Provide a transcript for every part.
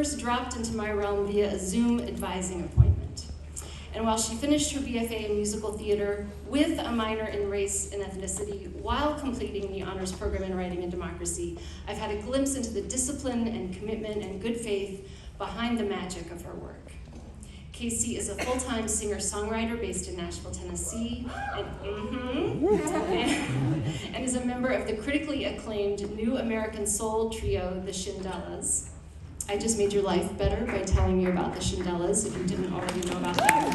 first dropped into my realm via a Zoom advising appointment. And while she finished her BFA in musical theater with a minor in race and ethnicity while completing the honors program in writing and democracy, I've had a glimpse into the discipline and commitment and good faith behind the magic of her work. Casey is a full-time singer-songwriter based in Nashville, Tennessee, and is a member of the critically acclaimed new American soul trio, the Shindellas. I just made your life better by telling you about the Shindellas, if you didn't already know about them.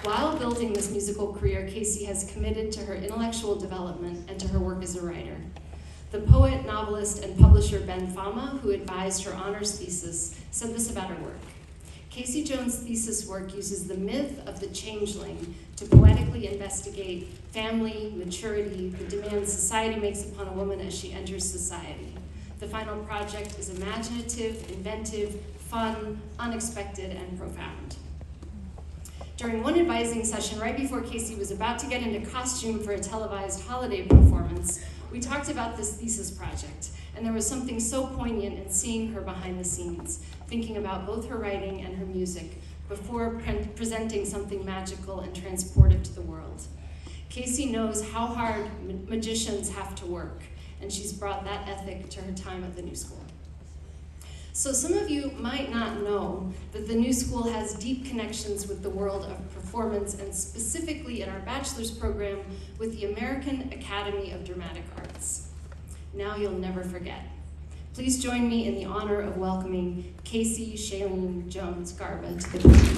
While building this musical career, Casey has committed to her intellectual development and to her work as a writer. The poet, novelist, and publisher Ben Fama, who advised her honors thesis, said this about her work. Casey Jones' thesis work uses the myth of the changeling to poetically investigate family, maturity, the demands society makes upon a woman as she enters society. The final project is imaginative, inventive, fun, unexpected, and profound. During one advising session right before Casey was about to get into costume for a televised holiday performance, we talked about this thesis project, and there was something so poignant in seeing her behind the scenes, thinking about both her writing and her music before presenting something magical and transportive to the world. Casey knows how hard magicians have to work, and she's brought that ethic to her time at the New School. So some of you might not know that the New School has deep connections with the world of performance, and specifically in our bachelor's program with the American Academy of Dramatic Arts. Now you'll never forget. Please join me in the honor of welcoming Casey Shailene Jones Garba to the podium.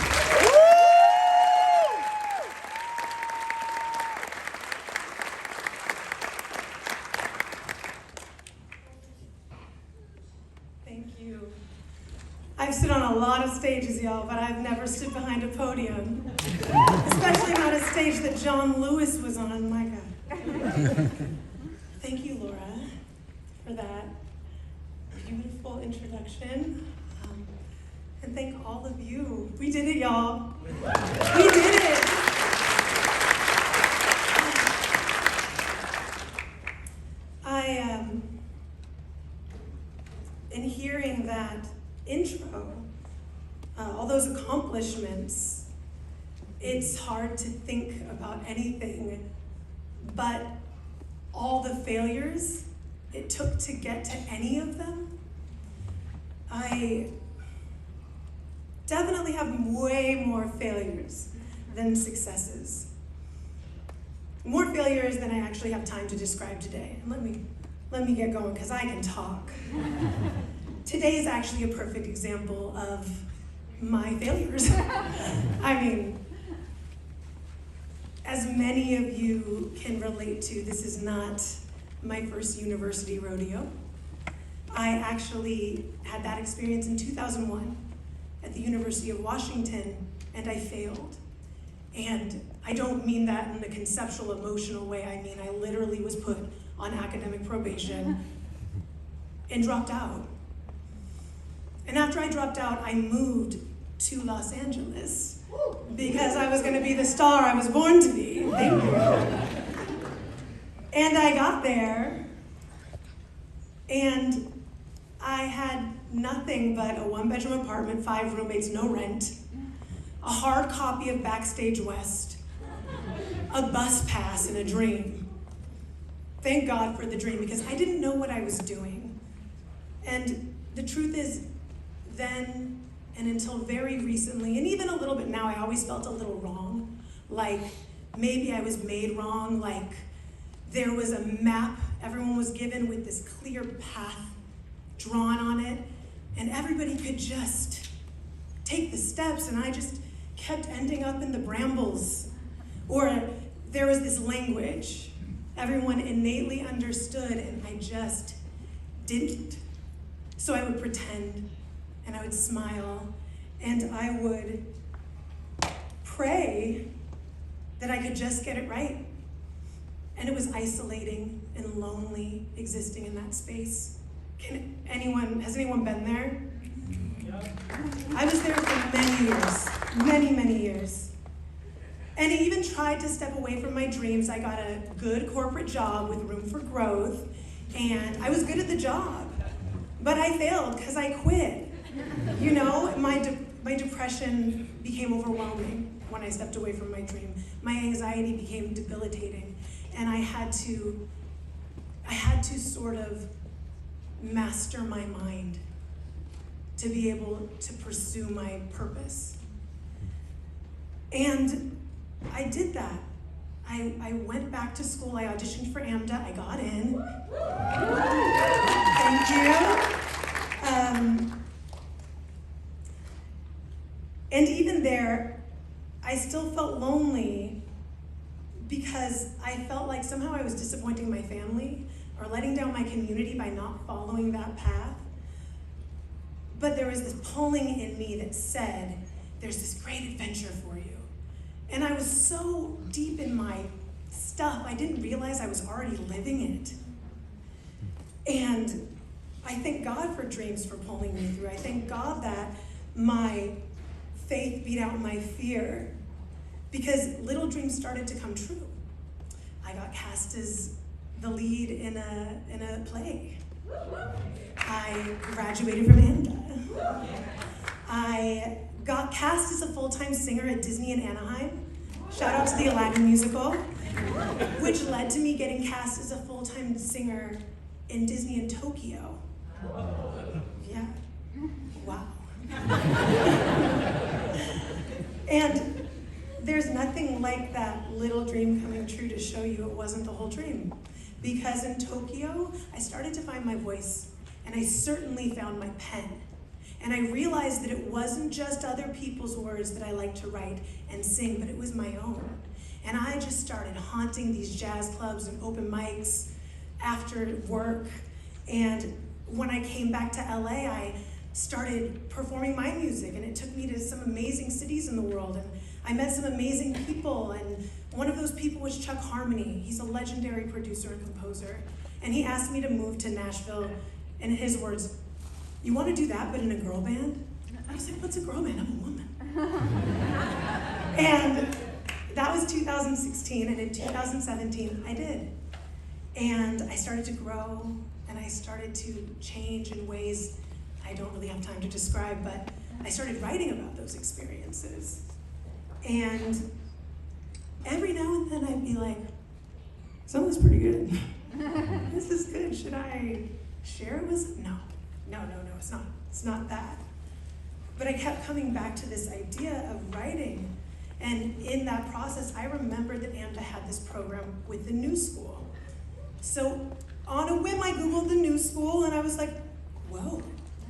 I've stood on a lot of stages, y'all, but I've never stood behind a podium. Especially not a stage that John Lewis was on, my God. Thank you, Laura, for that beautiful introduction. And thank all of you. We did it, y'all. We did it. In hearing that intro, all those accomplishments, it's hard to think about anything but all the failures it took to get to any of them. I definitely have way more failures than successes. More failures than I actually have time to describe today. And let me get going, because I can talk. Today is actually a perfect example of my failures. I mean, as many of you can relate to, this is not my first university rodeo. I actually had that experience in 2001 at the University of Washington, and I failed. And I don't mean that in a conceptual, emotional way. I mean, I literally was put on academic probation and dropped out. And after I dropped out, I moved to Los Angeles because I was going to be the star I was born to be. Thank you. And I got there, and I had nothing but a one-bedroom apartment, 5 roommates, no rent, a hard copy of Backstage West, a bus pass, and a dream. Thank God for the dream, because I didn't know what I was doing. And the truth is, then and until very recently, and even a little bit now, I always felt a little wrong. Like maybe I was made wrong, like there was a map everyone was given with this clear path drawn on it, and everybody could just take the steps, and I just kept ending up in the brambles. Or there was this language everyone innately understood, and I just didn't. So I would pretend, and I would smile, and I would pray that I could just get it right. And it was isolating and lonely existing in that space. Has anyone been there? I was there for many years, many years. And I even tried to step away from my dreams. I got a good corporate job with room for growth, and I was good at the job. But I failed because I quit. You know, my depression became overwhelming when I stepped away from my dream. My anxiety became debilitating, and I had to sort of master my mind to be able to pursue my purpose. And I did that. I went back to school, I auditioned for AMDA, I got in. Thank you. And even there, I still felt lonely because I felt like somehow I was disappointing my family or letting down my community by not following that path. But there was this pulling in me that said, there's this great adventure for you. And I was so deep in my stuff, I didn't realize I was already living it. And I thank God for dreams for pulling me through. I thank God that my faith beat out my fear, because little dreams started to come true. I got cast as the lead in a play. I graduated from AMDA. I got cast as a full-time singer at Disney in Anaheim. Shout out to the Aladdin musical, which led to me getting cast as a full-time singer in Disney in Tokyo. Yeah, wow. And there's nothing like that little dream coming true to show you it wasn't the whole dream. Because in Tokyo, I started to find my voice, and I certainly found my pen. And I realized that it wasn't just other people's words that I liked to write and sing, but it was my own. And I just started haunting these jazz clubs and open mics after work. And when I came back to LA, I started performing my music, and it took me to some amazing cities in the world. And I met some amazing people, and one of those people was Chuck Harmony. He's a legendary producer and composer. And he asked me to move to Nashville, and in his words, "You want to do that, but in a girl band?" I was like, "What's a girl band? I'm a woman." And that was 2016, and in 2017, I did. And I started to grow, and I started to change in ways I don't really have time to describe, but I started writing about those experiences. And every now and then I'd be like, "Someone's pretty good. This is good. Should I share it with them?" No, it's not that. But I kept coming back to this idea of writing. And in that process, I remembered that AMDA had this program with the New School. So on a whim, I Googled the New School, and I was like, whoa,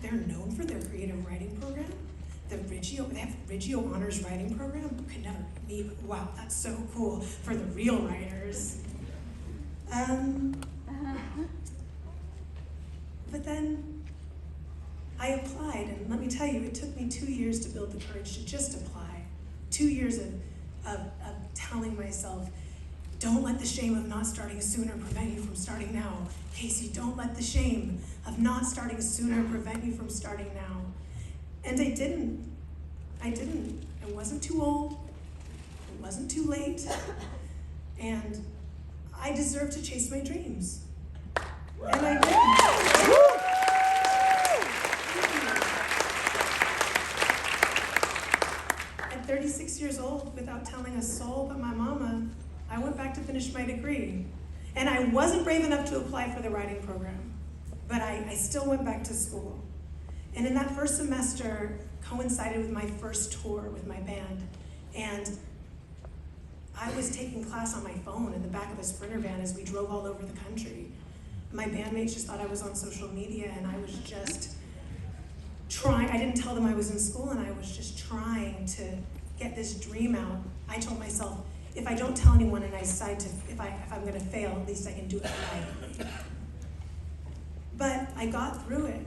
they're known for their creative writing program? They have Reggio Honors Writing Program? Could never be me, but wow, that's so cool for the real writers. But then I applied, and let me tell you, it took me 2 years to build the courage to just apply. 2 years of telling myself, don't let the shame of not starting sooner prevent you from starting now. Casey, don't let the shame of not starting sooner prevent you from starting now. And I didn't. I wasn't too old. It wasn't too late. And I deserved to chase my dreams. And I did. At 36 years old, without telling a soul but my mama, I went back to finish my degree. And I wasn't brave enough to apply for the writing program, but I still went back to school. And in that first semester coincided with my first tour with my band. And I was taking class on my phone in the back of a Sprinter van as we drove all over the country. My bandmates just thought I was on social media, and I was just trying. I didn't tell them I was in school, and I was just trying to get this dream out. I told myself, if I don't tell anyone and I decide to, if I'm gonna fail, at least I can do it right. But I got through it.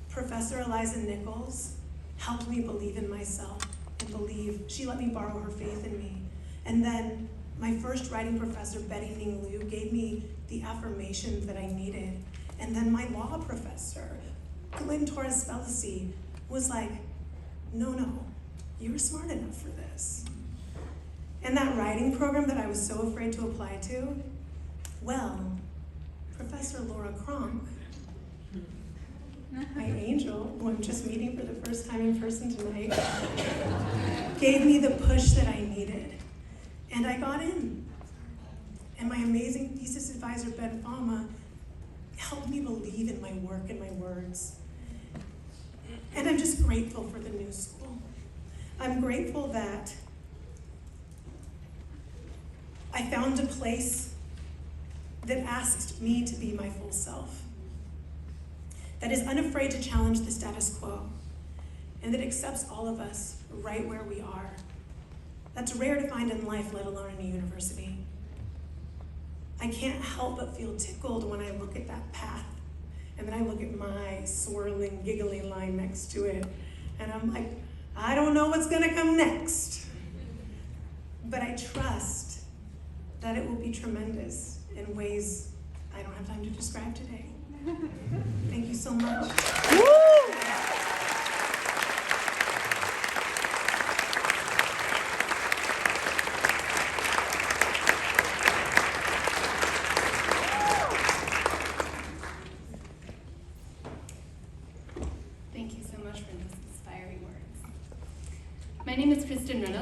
Professor Eliza Nichols helped me believe in myself and she let me borrow her faith in me. And then my first writing professor, Betty Ning Liu, gave me the affirmation that I needed. And then my law professor, Glenn Torres Felici, was like, no, you're smart enough for this. And that writing program that I was so afraid to apply to, well, Professor Laura Cronk my angel, who I'm just meeting for the first time in person tonight, gave me the push that I needed. And I got in. And my amazing thesis advisor, Ben Fama, helped me believe in my work and my words. And I'm just grateful for the new school. I'm grateful that I found a place that asked me to be my full self, that is unafraid to challenge the status quo, and that accepts all of us right where we are. That's rare to find in life, let alone in a university. I can't help but feel tickled when I look at that path, and then I look at my swirling, giggly line next to it, and I'm like, I don't know what's gonna come next. But I trust that it will be tremendous in ways I don't have time to describe today. Thank you so much. Thank you so much for those inspiring words. My name is Kristen Reynolds.